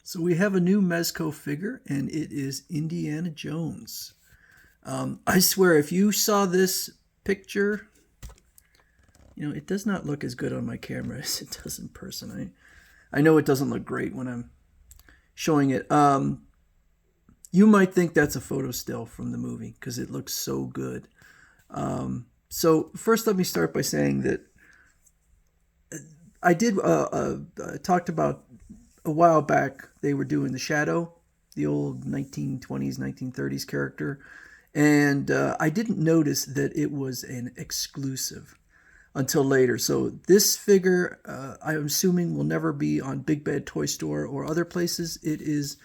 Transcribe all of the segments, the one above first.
So we have a new Mezco figure, and it is Indiana Jones. I swear, if you saw this picture, it does not look as good on my camera as it does in person. I know it doesn't look great when I'm showing it. You might think that's a photo still from the movie because it looks so good. So first, let me start by saying that I did talked about a while back. They were doing the Shadow, the old 1920s, 1930s character, and I didn't notice that it was an exclusive until later. So this figure, I'm assuming, will never be on Big Bad Toy Store or other places. It is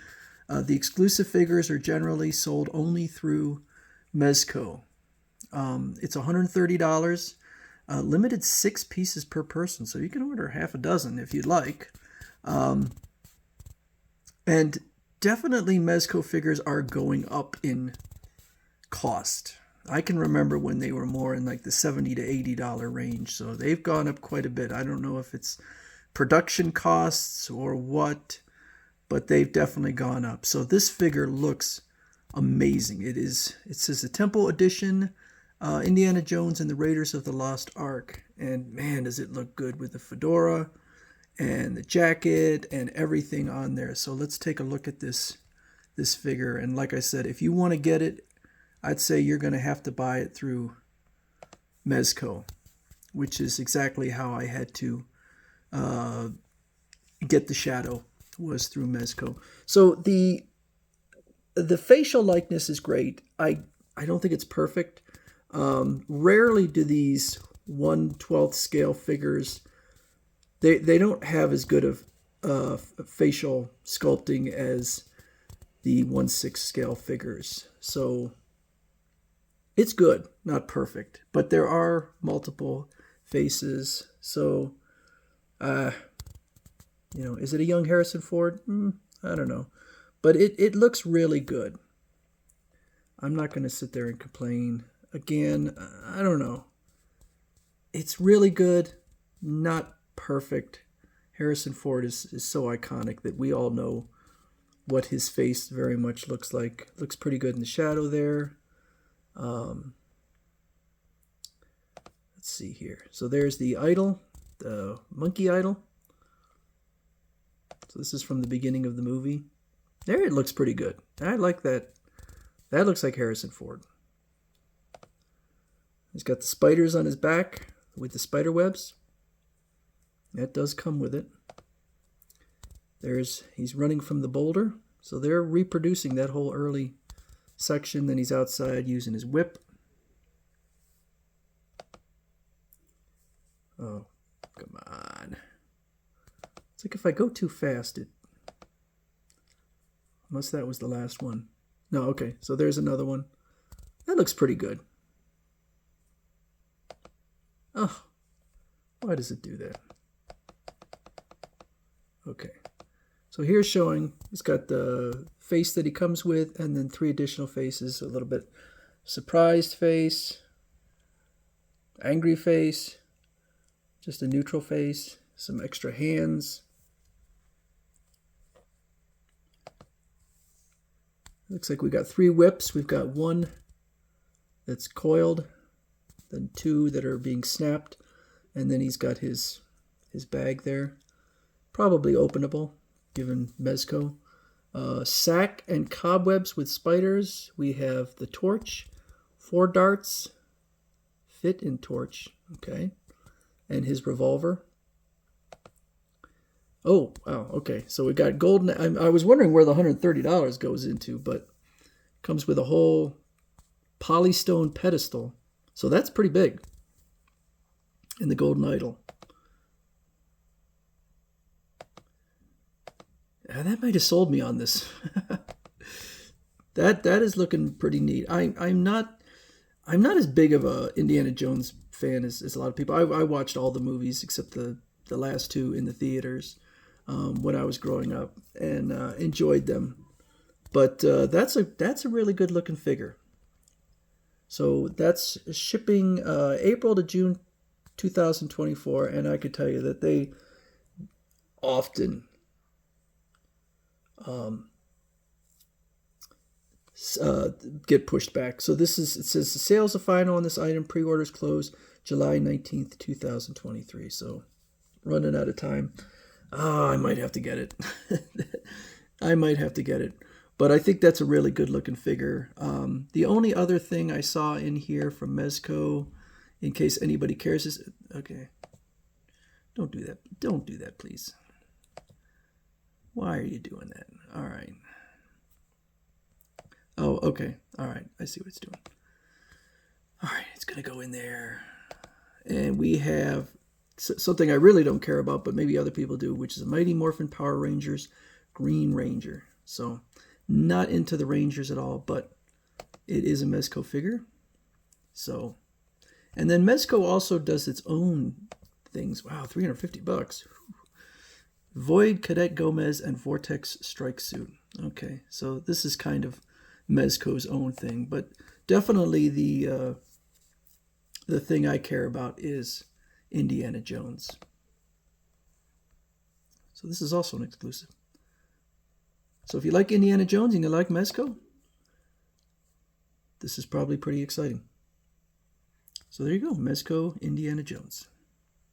the exclusive figures are generally sold only through Mezco. It's $130. Limited 6 pieces per person, so you can order half a dozen if you'd like. And definitely Mezco figures are going up in cost. I can remember when they were more in like the $70 to $80 range, so they've gone up quite a bit. I don't know if it's production costs or what, but they've definitely gone up. So this figure looks amazing. It says the Temple Edition, Indiana Jones and the Raiders of the Lost Ark, and man, does it look good with the fedora and the jacket and everything on there. So let's take a look at this figure. And like I said, if you want to get it, I'd say you're going to have to buy it through Mezco, which is exactly how I had to get the Shadow, was through Mezco. So the facial likeness is great. I don't think it's perfect. Rarely do these 1/12 scale figures, they don't have as good of facial sculpting as the 1/6 scale figures. So it's good, not perfect, but there are multiple faces. So, is it a young Harrison Ford? I don't know, but it looks really good. I'm not going to sit there and complain. Again, I don't know. It's really good, not perfect. Harrison Ford is so iconic that we all know what his face very much looks like. Looks pretty good in the shadow there. Let's see here. So there's the idol, the monkey idol. So this is from the beginning of the movie. There, it looks pretty good. I like that. That looks like Harrison Ford. He's got the spiders on his back with the spider webs. That does come with it. He's running from the boulder. So they're reproducing that whole early section. Then he's outside using his whip. Oh, come on. It's like if I go too fast, unless that was the last one. No, okay. So there's another one. That looks pretty good. Oh, why does it do that? Okay. So here's showing he's got the face that he comes with and then 3 additional faces. A little bit surprised face, angry face, just a neutral face, some extra hands. Looks like we got 3 whips. We've got 1 that's coiled, then 2 that are being snapped, and then he's got his bag there. Probably openable, given Mezco. Sack and cobwebs with spiders. We have the torch, 4 darts, fit in torch, okay, and his revolver. Oh, wow, okay. So we got golden. I was wondering where the $130 goes into, but comes with a whole polystone pedestal. So that's pretty big in the golden idol. That might have sold me on this. That is looking pretty neat. I'm not as big of a Indiana Jones fan as a lot of people. I watched all the movies except the last 2 in the theaters when I was growing up and enjoyed them. But that's a really good looking figure. So that's shipping April to June 2024, and I could tell you that they often get pushed back. So this is, it says the sales are final on this item. Pre-orders close July 19th, 2023. So running out of time. I might have to get it. I might have to get it. But I think that's a really good looking figure. The only other thing I saw in here from Mezco, in case anybody cares, is, okay, don't do that. Don't do that, please. Why are you doing that? All right. Oh, okay. All right. I see what it's doing. All right. It's going to go in there. And we have something I really don't care about, but maybe other people do, which is a Mighty Morphin Power Rangers Green Ranger. So not into the Rangers at all, but it is a Mezco figure. So, and then Mezco also does its own things. Wow, $350. Void Cadet Gomez and Vortex Strike Suit. Okay, so this is kind of Mezco's own thing, but definitely the thing I care about is Indiana Jones. So this is also an exclusive. So if you like Indiana Jones and you like Mezco, this is probably pretty exciting. So there you go, Mezco Indiana Jones.